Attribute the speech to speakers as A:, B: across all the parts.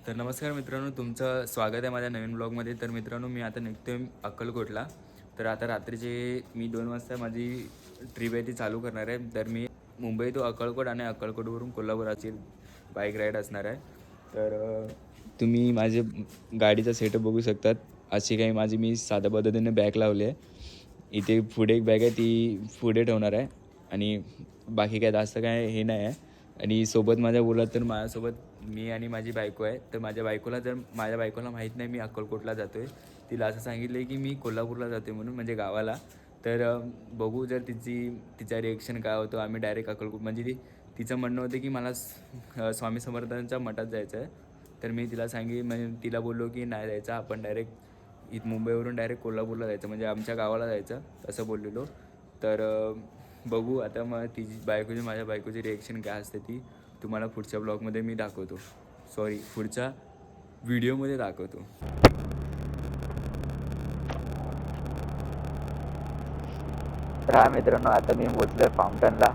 A: तर नमस्कार मित्रांनो, तुमचं स्वागत आहे माझ्या नवीन ब्लॉगमध्ये. तर मित्रांनो, मी आता निघतोय अक्कलकोटला. तर आता रात्रीचे मी 2 वाजता माझी ट्रिप आहे ती चालू करणार आहे. तर मी मुंबई टू अक्कलकोट आणि अक्कलकोटवरून कोल्हापुराची बाईक राईड असणार आहे. तर तुम्ही माझे गाडीचा सेटअप बघू शकतात. अशी काही माझी मी साध्या पद्धतीने बॅग लावली आहे. इथे पुढे एक बॅग आहे, ती पुढे ठेवणार आहे आणि बाकी काय जास्त काय हे नाही आहे. आणि सोबत माझ्या बोलत तर माझ्यासोबत मी आणि माझी बायको आहे. तर माझ्या बायकोला माहीत नाही मी अक्कलकोटला जातो आहे. तिला असं सांगितलं आहे की मी कोल्हापूरला जातो आहे म्हणून, म्हणजे गावाला. तर बघू जर तिचा रिएक्शन काय होतो. आम्ही डायरेक्ट अक्कलकोट म्हणजे तिचं म्हणणं होतं की मला स्वामी समर्थांच्या मठात जायचं आहे. तर मी तिला म्हणजे तिला बोललो की नाही जायचं, आपण डायरेक्ट मुंबईवरून डायरेक्ट कोल्हापूरला जायचं, म्हणजे आमच्या गावाला जायचं असं बोललेलो. तर बघू आता मग माझ्या बायकोची रिॲक्शन काय असते ती तुम्हाला पुढच्या ब्लॉगमध्ये मी दाखवतो. पुढच्या व्हिडिओमध्ये दाखवतो.
B: तर हा मित्रांनो, आता मी पोचलोय फाउंटनला.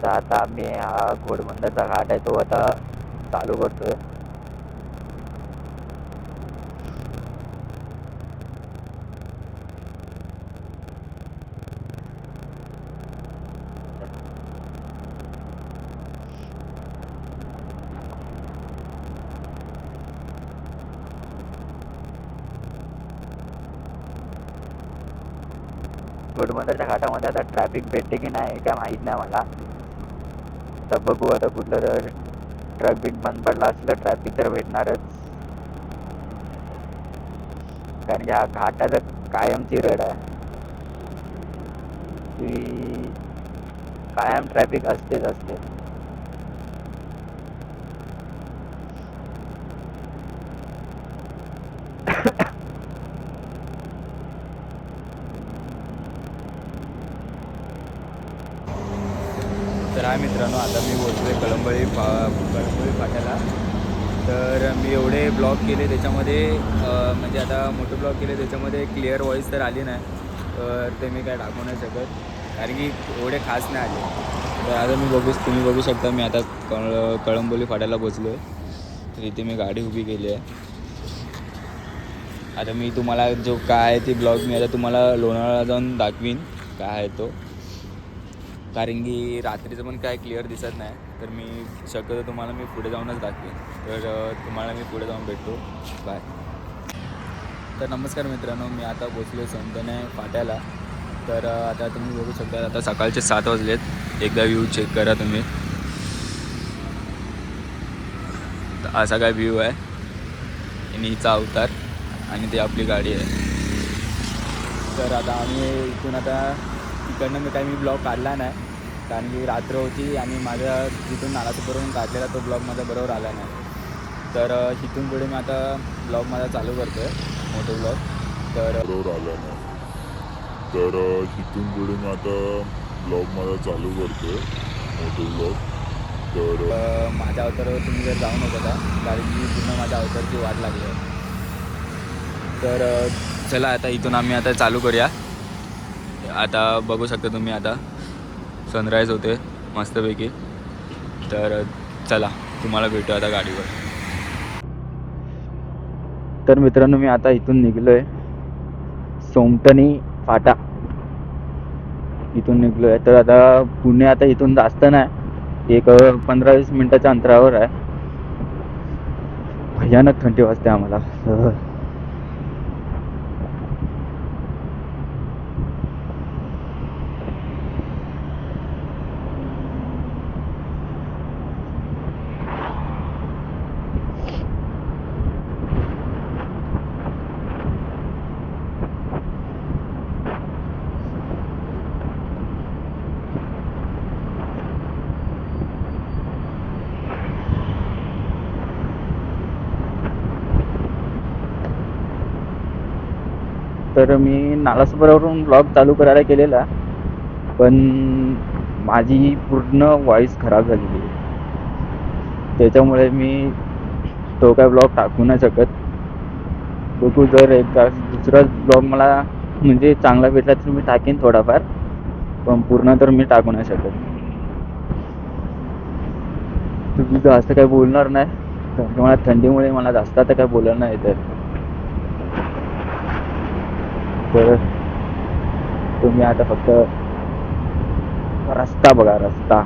B: तर आता आम्ही हा घोडबंदरचा घाट आहे तो आता चालू करतोय. घोडबंदरच्या घाटामध्ये आता ट्रॅफिक भेटते की नाही काय माहीत नाही मला. तर बघू आता, कुठलं जर ट्रॅफिक बंद पडला असलं ट्रॅफिक तर भेटणारच, कारण की हा घाटाचा कायमची रड आहे की कायम ट्रॅफिक असतेच असते.
A: तर हा मित्रांनो, आता मी बोलतो आहे कळंबळी फाट्याला. तर मी एवढे ब्लॉग केले त्याच्यामध्ये म्हणजे आता मोठे ब्लॉग केले त्याच्यामध्ये क्लिअर व्हॉईस तर आली नाही. तर ते मी काय टाकू नाही शकत, कारण की एवढे खास नाही आले. तर आता तुम्ही बघू शकता मी आता कळंबोली फाट्याला पोचलो आहे. तर इथे मी गाडी उभी केली आहे. आता मी तुम्हाला जो काय आहे ती ब्लॉग मी आता तुम्हाला लोणावळा जाऊन दाखवीन काय आहे तो, कारण की रात्रीचं पण काय क्लिअर दिसत नाही. तर मी शक्यतो तुम्हाला मी पुढे जाऊनच दाखवेन. तर तुम्हाला मी पुढे जाऊन भेटतो. बाय. तर नमस्कार मित्रांनो, मी आता पोचलो संतने फाट्याला. तर आता तुम्ही बघू शकता आता सकाळचे 7 वाजलेत. एकदा व्ह्यू चेक करा तुम्ही. तर असा काय व्ह्यू आहे आणि हिचा अवतार आणि ती आपली गाडी आहे. तर आता आम्ही इकडनं मी ब्लॉग काढला नाही, कारण की रात्र होती आणि माझ्या जिथून नालासोपाऱ्यावरून काढलेला तो ब्लॉग माझा बरोबर आला नाही. तर इथून पुढे मी आता ब्लॉग माझा चालू करतो आहे, मोठे ब्लॉग. तर
C: बरोबर आला नाही. तर इथून पुढे मी आता ब्लॉग माझा चालू करतोय, मोठे ब्लॉग. तर
A: माझ्या अवतारावर तुम्ही जर जाऊ नका का, कारण की पूर्ण माझ्या अवतारची वाट लागली आहे. तर चला आता इथून आम्ही आता चालू करूया. आता बघू शकता तुम्ही, आता सनराईज होते मस्तपैकी. तर चला तुम्हाला भेटू आता गाडीवर.
B: तर मित्रांनो, मी आता इथून निघलोय सोमटणी फाटा इथून निघलोय. तर आता पुणे आता इथून जास्त नाही, एक 15-20 मिनिटाच्या अंतरावर आहे. भयानक थंडी वाजते आम्हाला. तर मी नालासोपाऱ्यावरून ब्लॉग चालू करायला केलेला, पण माझी पूर्ण व्हॉईस खराब झालेली आहे. त्याच्यामुळे मी तो काय ब्लॉग टाकू नाही शकत. बघू, जर एकदा दुसरा ब्लॉग मला म्हणजे चांगला भेटला तर मी टाकेन थोडाफार, पण पूर्ण तर मी टाकू नाही शकत. तुम्ही जास्त काही बोलणार नाही, कारण की मला थंडीमुळे मला जास्त आता काही बोलायला नाही येत. तर तुम्ही आता फक्त रस्ता बघा, रस्ता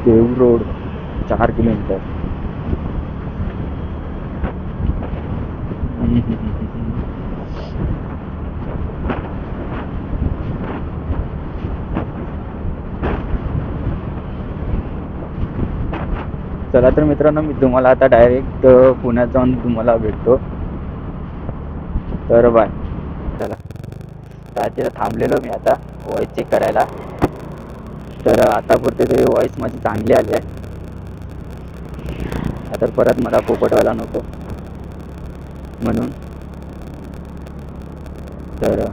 B: देऊळ रोड 4 किलोमीटर. चला तर मित्रांनो, मी तुम्हाला आता डायरेक्ट पुण्यात जाऊन तुम्हाला भेटतो. तर बाय. चला, तिथं थांबलेलो मी आता वॉइस चेक करायला. तर आतापुरते तरी वॉइस माझी चांगली आली आहे. आता परत मला पोपट व्हायला नको म्हणून. तर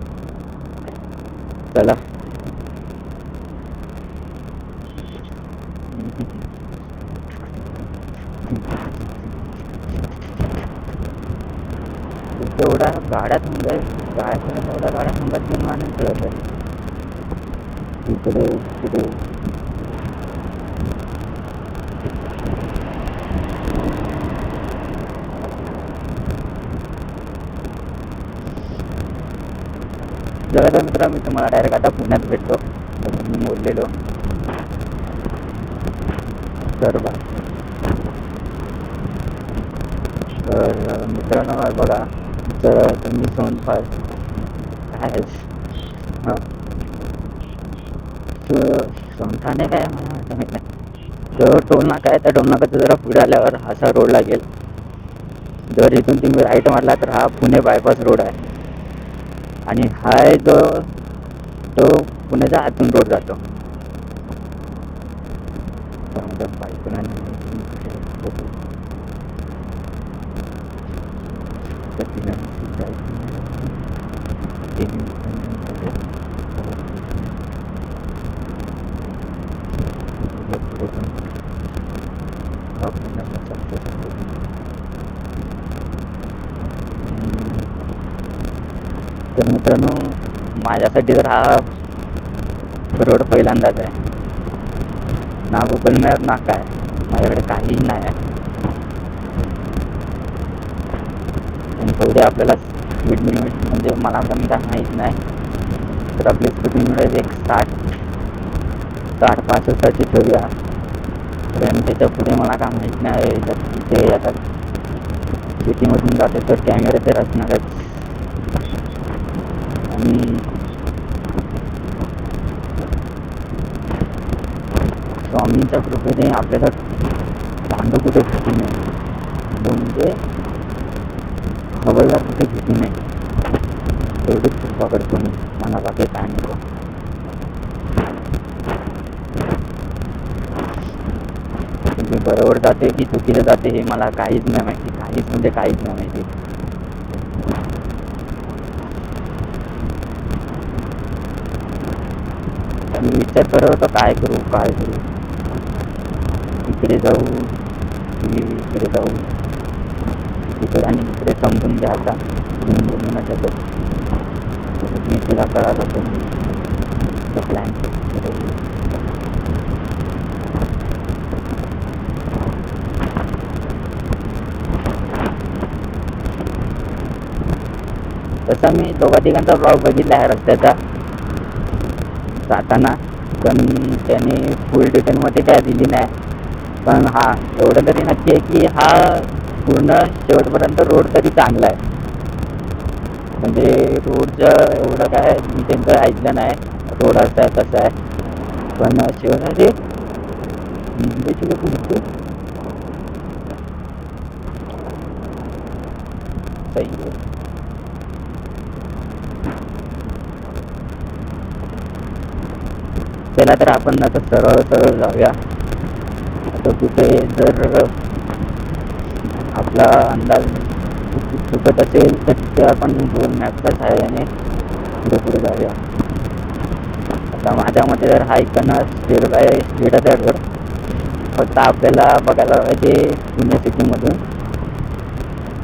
B: चला. एवढ्या गाड्या थांबल्या, काय करत एवढ्या गाड्या थांबत की मला नाही कळत आहे. इकडे तिकडे जरा तर मित्र, मी तुम्हाला डायरेक्ट आता पुण्यात भेटतो मी बोललेलो. तर बा, तर मित्रांनो बघा, जर तुम्ही सोनपाल काय हां सोनठाणे काय मला माहीत नाही. तर टोल नाका आहे, त्या टोल नाकाचं जरा पुढे आल्यावर असा रोड लागेल. जर इथून तुम्ही राईट मारला तर हा पुणे बायपास रोड आहे. आणि हा जो तो पुण्याच्या आतून रोड जातो. तर मित्रांनो, माझ्यासाठी तर हा रोड पहिल्यांदाच आहे. ना गुगल मॅप ना काय, माझ्याकडे काहीही नाही आहे. आणि तेवढे आपल्याला स्पीड लिमिट म्हणजे मला कमी काय माहीत नाही. तर आपली स्पीड लिमिट एक 60-65 ठेवूया. कारण त्याच्या पुढे मला काय माहीत नाही. इथे आता सिटीमधून जाते तर कॅमेरे तर असणारच. आणि स्वामींच्या कृपेने आपल्याला दांडू कुठे भेटू नये, म्हणजे हवलला कुठे भेटू नये, तेवढीच कृपा करतो मी. मला बाकी काय नको. तुम्ही बरोबर जाते की चुकीचं जाते हे मला काहीच नाही माहिती, काहीच म्हणजे काहीच नाही माहिती. मी विचार करत होतो काय करू, इकडे जाऊ की इकडे जाऊ, इकडे आणि इकडे समजून घ्या. आता बोलू नाही शकत, मी तुला कळालं होतं प्लॅन. तसा मी दोघा तिघांचा ब्लॉग बघितला आहे रस्त्याचा जाताना, पण त्याने फुल डिटेलमध्ये काय दिली नाही. पण हा एवढं तरी नक्की आहे की हा पूर्ण शेवटपर्यंत रोड तरी चांगला आहे. म्हणजे रोडचं एवढं काय मी त्यांचं ऐकलं नाही, रोड असं आहे तसं आहे. पण शेवटमध्ये मुंबईची लोक होते सही आहे. चला तर आपण आता सरळ सरळ जाऊया. आता कुठे जर आपला अंदाज चुकत असेल तर तिथे आपण गुगल मॅपच्या सहाय्याने पुढे पुढे जाऊया. आता माझ्या मते तर हा इकडनं स्ट्रेटच आहे रोड. फक्त आपल्याला बघायला पाहिजे पुणे सिटीमधून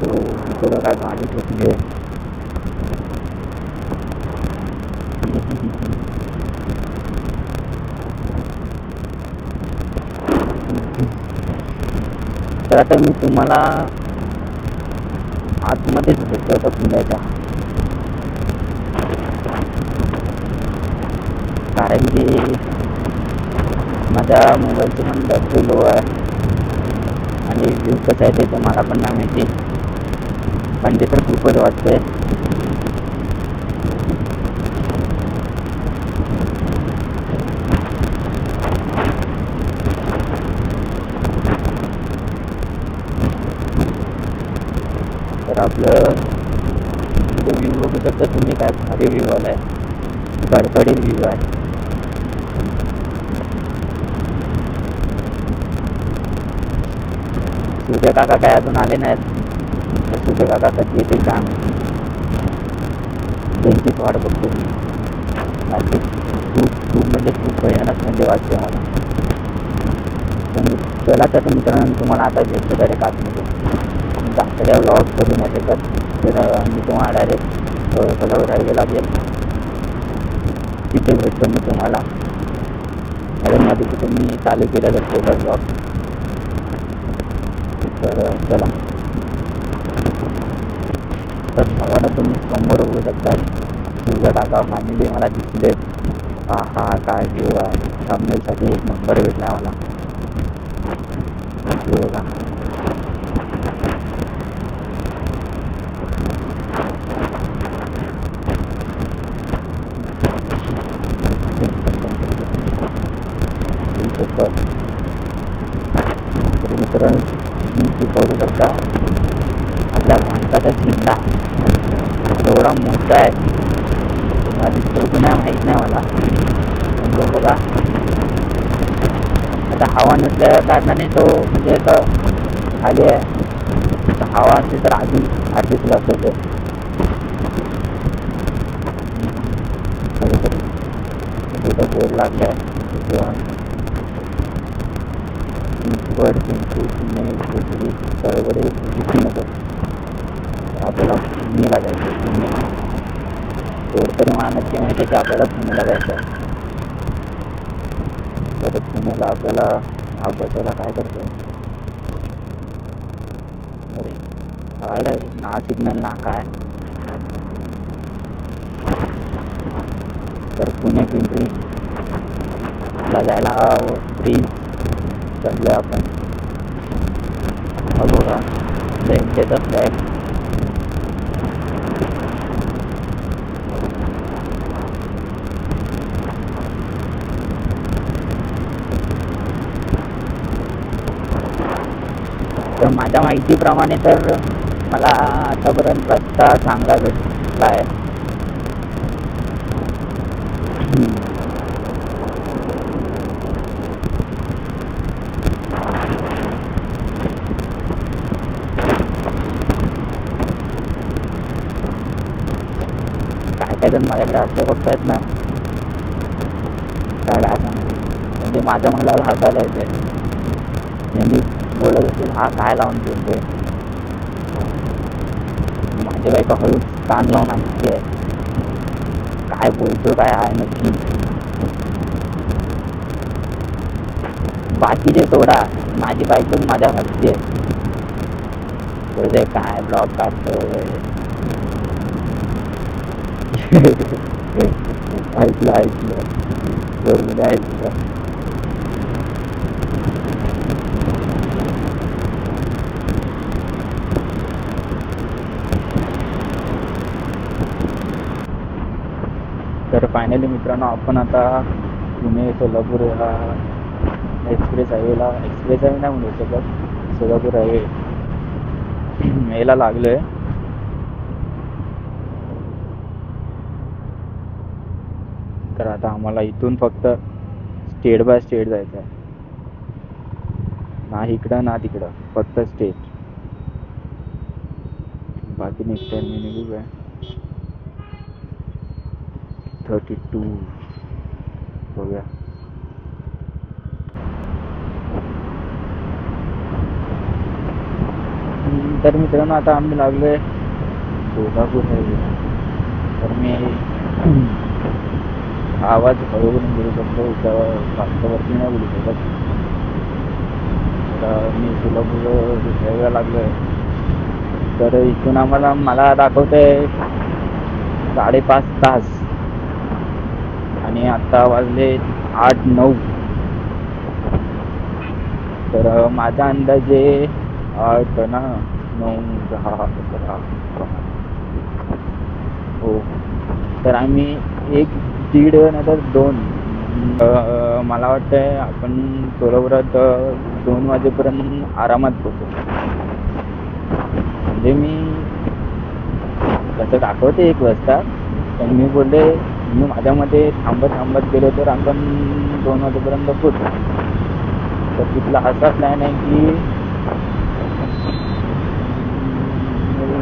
B: तो थोडं काय गाडी सुटली आहे. तर आता मी तुम्हाला आतमध्येच भेटतो पुण्याच्या, कारण की माझ्या मोबाईलची पण बॅटरी लो आहे आणि व्ह्यू कसं आहे ते तुम्हाला पण नाही माहिती, पण ते तर खूपच वाटतंय. तर आपलं व्ह्यू बघू शकता तुम्ही, काय भारी व्ह्यू आलाय, कडकडीत व्ह्यू आहे. सूर्य काका काय अजून आले नाहीत, तर सूर्य काका कधी येतील काम, त्यांचीच वाट बघतो मी. बाकी खूप म्हणजे खूप भयानक म्हणजे वाटते मला. पण चला तर मित्रांनो, तुम्हाला आता भेटतो डायरेक्ट आतमध्ये, जास्त व्लॉग करू नाही शकत, तर मी तुम्हाला डायरेक्ट सगळं राहायला लागेल, तिथे भेटतो मी तुम्हाला. कारण मध्ये तिथे मी चालू केलेलं पहिला ब्लॉग. तर चला, तर भावानं तुम्ही समोर होऊ शकता, सूर्य काका फायनली मला दिसले. हा काय व्ह्यू आहे, थंबनेलसाठी एक नंबर भेटला मला. हे बघा, मित्रांनो तुम्ही करू शकता, आपल्या भारताचा झेंडा एवढा मोठा आहे, तुम्हाला दिसतो की नाही माहीत नाही मला. पण बघा, आता हवा नसल्या कारणाने तो म्हणजे खाली आहे, हवा असते तर आधी दिसला असतो ते. तिथं बोर्ड लागलाय बरोबर नको, आपल्याला पुणेला जायचं. पुणे एवढं तरी मला नक्की माहिती की आपल्याला पुण्याला जायचं आहे. तर पुण्याला आपल्याला अभ्यासाला काय करतो, अरे ना सिग्नल ना काय, तर पुणे पिंपरी ला जायला ब्रिज चढलोय आपण. बघा त्यांच्याचा फ्लॅग, तर माझ्या माहितीप्रमाणे तर मला आतापर्यंत रस्ता चांगला भेटला आहे. काय जण माझ्याकडे असं बघतायत ना, काय म्हणजे माझ्या मला हसायला येते. यांनी बोलत असेल हा काय लावून बोलतोय, माझे बायका हळूच कान लावून ऐकते काय बोलतो काय आहे नक्की. बाकीचे सोडा, माझी बायकोच माझ्या हसते, बोलते काय ब्लॉग काढतो ऐकलं बरोबर ऐकलं. तर फायनली मित्रांनो, आपण आता पुणे सोलापूर एक्सप्रेस हायवे नाही म्हणू शकत, सोलापूर हायवे यायला लागलोय. तर आता आम्हाला इथून फक्त स्टेट बाय स्टेट जायचं आहे, ना इकडं ना तिकडं, फक्त स्टेट. बाकी नेक्स्ट टाइम मी निघू काय 32 बघूया. तर मित्रांनो आता आम्ही लागलोय सोलापूर हायवे. तर मी आवाज हळूहळू बोलू शकतो, इथं फास्टवरती नाही बोलू शकत. आता मी सोलापूर दुसऱ्या लागलो आहे. तर इथून मला दाखवतंय 5.5 तास आणि आत्ता वाजले 8-9. तर माझा अंदाजे 8 ना 9 10 11 हो. तर आम्ही 1-1.5 नाहीतर 2 मला वाटतंय आपण सोलापुरात 2 वाजेपर्यंत आरामात पोहोचू. म्हणजे मी तसं दाखवते 1 वाजता, पण मी बोलले मी माझ्यामध्ये थांबत गेलो तर आपण 2 वाजेपर्यंत पोहोचू. तर तिथला असा प्लॅन आहे की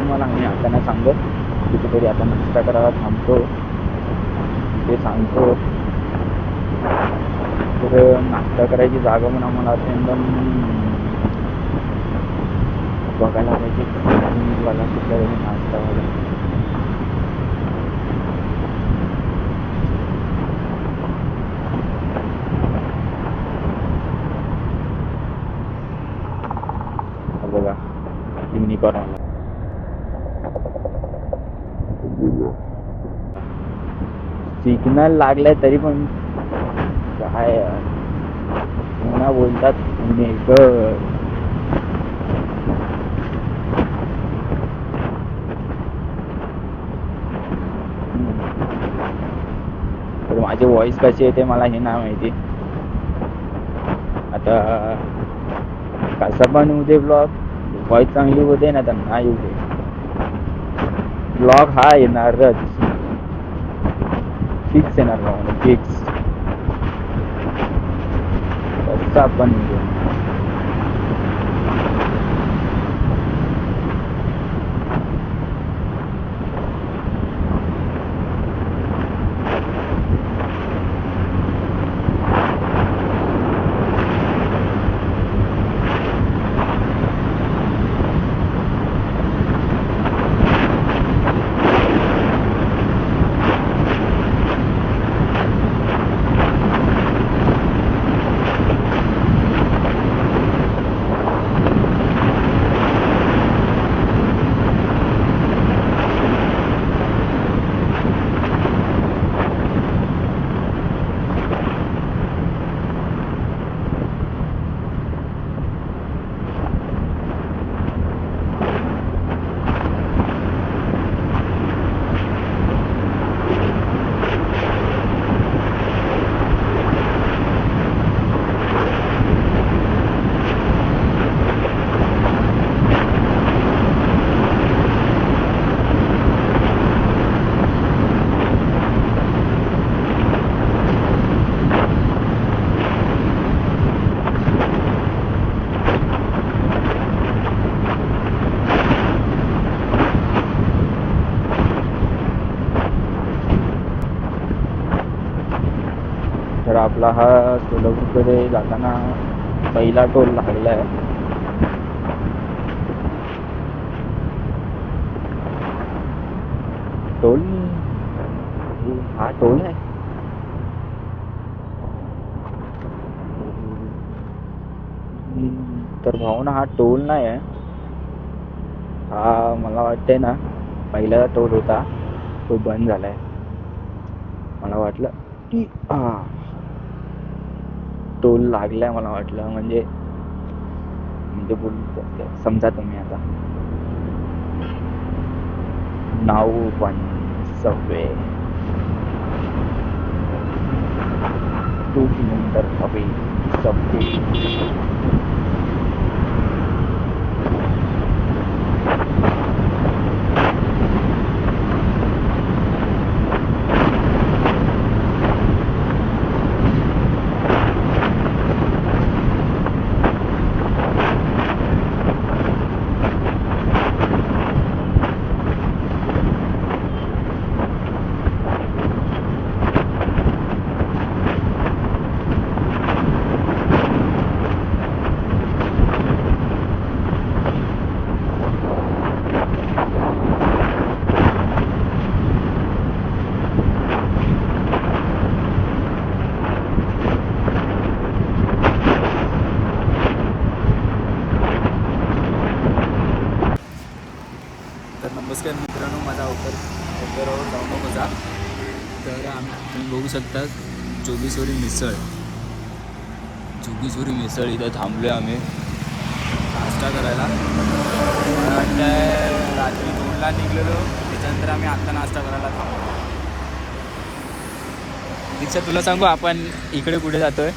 B: मला मी आता नाही सांगत, कुठेतरी आता नाश्ता करायला थांबतो, तिथे सांगतो. तर नाश्ता करायची जागा पण आम्हाला एकदम बघायला पाहिजे मला कुठल्या नाश्तावाला. बघा युनिकॉर्न सिग्नल लागलाय तरी पण काय पुन्हा बोलतात मेकर. तर माझी व्हॉइस कशी येते मला हे नाही माहिती. आता कसा पण होऊ दे ब्लॉग, व्हॉइस चांगली होते ना तर नाही येऊ दे, ब्लॉग हा येणारच, फिक्स येणार मला फिक्स. कसा पण होऊ दे. तर आपला हा सोलापूरकडे जाताना पहिला टोल लागला आहे. टोल हा टोल आहे. तर भावना हा टोल नाही आहे, हा मला वाटतंय ना पहिला टोल होता तो बंद झालाय. मला वाटलं की टोल लागलाय, मला वाटलं म्हणजे बोल समजा तुम्ही आता. नाव पण सबवे 2 किलोमीटर अवे सबवे.
A: माझा ओकरावर जाऊ नकोचा. तर तुम्ही बघू शकता जोगेश्वरी मिसळ इथं थांबलो आहे आम्ही नाश्ता करायला. मला वाटतं रात्री 2ला निघलेलो, त्याच्यानंतर आम्ही आत्ता नाश्ता करायला थांबलो. दीक्षा तुला सांगू आपण इकडे कुठे जातोय?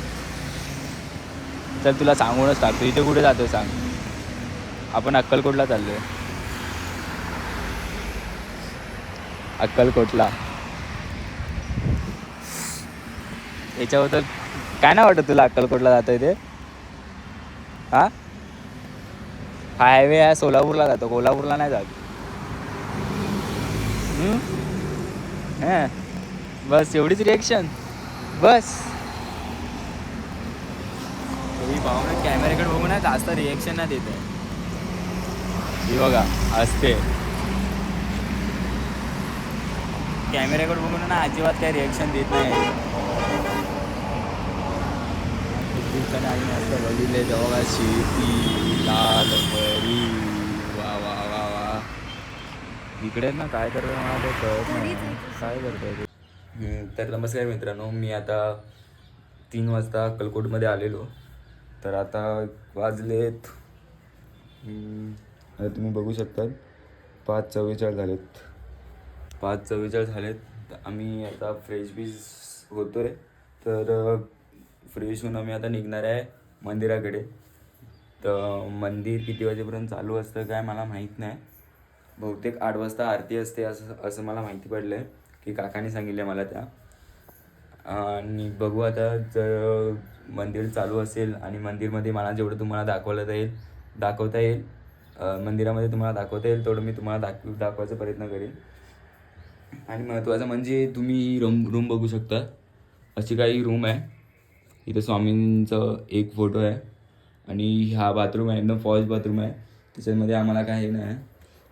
A: तर तुला सांगूनच टाकतो, इथे कुठे जातोय सांग. आपण अक्कलकोटला चाललोय. अक्कलकोटला. याच्याबद्दल काय नाही वाटत तुला अक्कलकोटला जातोय ते? हा हायवे आहे, सोलापूरला जातो, कोल्हापूरला नाही जात. हां बस एवढीच रिॲक्शन बस. भावना कॅमेऱ्याकडे बघू ना जास्त रिॲक्शन नाही देत आहे. ही बघा असते कॅमेऱ्याकडे बघून ना अजिबात काही रिॲक्शन देत नाही. असं बघितले तेव्हा शेती लाल परी वा वा वा वा. इकडे ना काय करतोय मला ते कळत नाही काय करतोय. तर नमस्कार मित्रांनो, मी आता 3 वाजता अक्कलकोटमध्ये आलेलो. तर आता वाजलेत आता तुम्ही बघू शकता 5:44 झालेत. 5:44 झालेत. आम्ही आता फ्रेश होतो रे. तर फ्रेश होऊन आम्ही आता निघणार आहे मंदिराकडे. तर मंदिर किती वाजेपर्यंत चालू असतं काय मला माहीत नाही. बहुतेक 8 वाजता आरती असते असं मला माहिती पडलं आहे की काकाने सांगितलं आहे मला त्या. आणि बघू आता जर मंदिर चालू असेल आणि मंदिरमध्ये मला जेवढं तुम्हाला दाखवता येईल मंदिरामध्ये तुम्हाला दाखवता येईल तेवढं मी तुम्हाला दाखवायचा प्रयत्न करेन. आणि महत्त्वाचं म्हणजे तुम्ही रूम बघू शकता. अशी काही रूम आहे. इथं स्वामींचं एक फोटो आहे आणि हा बाथरूम आहे, एकदम फॉल्स बाथरूम आहे. त्याच्यामध्ये आम्हाला काही नाही आहे.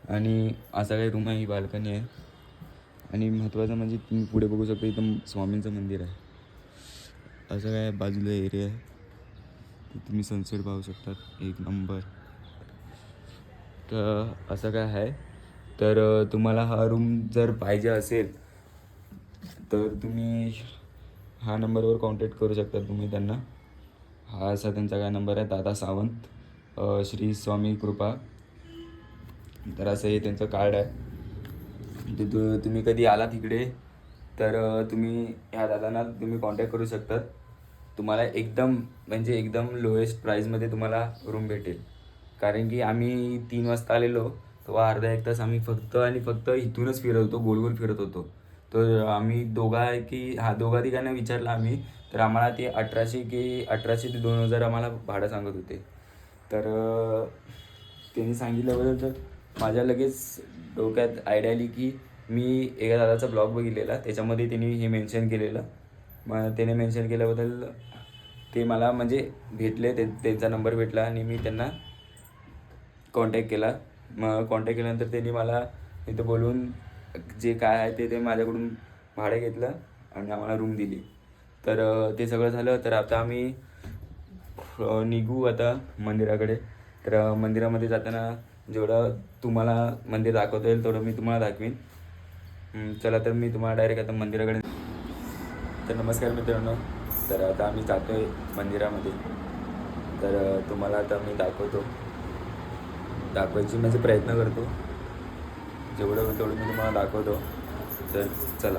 A: आणि असा काही रूम आहे, ही बाल्कनी आहे. आणि महत्त्वाचं म्हणजे तुम्ही पुढे बघू शकता इथं स्वामींचं मंदिर आहे. असं काय बाजूला एरिया आहे, तुम्ही सनसेट पाहू शकतात, एक नंबर. तर असं काय आहे. तर तुम्हाला हा रूम जर पाहिजे असेल तर तुम्ही हा नंबरवर कॉन्टॅक्ट करू शकता तुम्ही त्यांना. हा असा त्यांचा काय नंबर आहे, दादा सावंत, श्री स्वामी कृपा. तर असं हे त्यांचं कार्ड आहे. तुम्ही कधी आला तिकडे तर तुम्ही ह्या दादांना तुम्ही कॉन्टॅक्ट करू शकतात. तुम्हाला एकदम लोएस्ट प्राईजमध्ये तुम्हाला रूम भेटेल. कारण की आम्ही 3 वाजता आलेलो तेव्हा अर्धा एक तास आम्ही फक्त इथूनच फिरत होतो, गोल फिरत होतो. तर आम्ही दोघा तिघांना विचारलं आम्ही. तर आम्हाला ते 1800 ते 2000 आम्हाला भाडं सांगत होते. तर त्यांनी सांगितल्याबद्दल तर माझ्या लगेच डोक्यात आयडिया आली की मी एका दादाचा ब्लॉग बघितलेला, त्याच्यामध्ये त्यांनी हे मेन्शन केलेलं. मग त्याने मेन्शन केल्याबद्दल ते मला म्हणजे भेटले, त्यांचा नंबर भेटला आणि मी त्यांना कॉन्टॅक्ट केला. मग कॉन्टॅक्ट केल्यानंतर त्यांनी मला इथं बोलवून जे काय आहे ते माझ्याकडून भाडं घेतलं आणि आम्हाला रूम दिली. तर ते सगळं झालं. तर आता आम्ही निघू आता मंदिराकडे. तर मंदिरामध्ये जाताना जेवढं तुम्हाला मंदिर दाखवता येईल तेवढं मी तुम्हाला दाखवीन. चला तर मी तुम्हाला डायरेक्ट आता मंदिराकडे. तर नमस्कार मित्रांनो, तर आता आम्ही जातो आहे मंदिरामध्ये. तर तुम्हाला आता मी दाखवायची म्हणजे प्रयत्न करतो, जेवढं होईल तेवढं मी तुम्हाला दाखवतो. तर चला.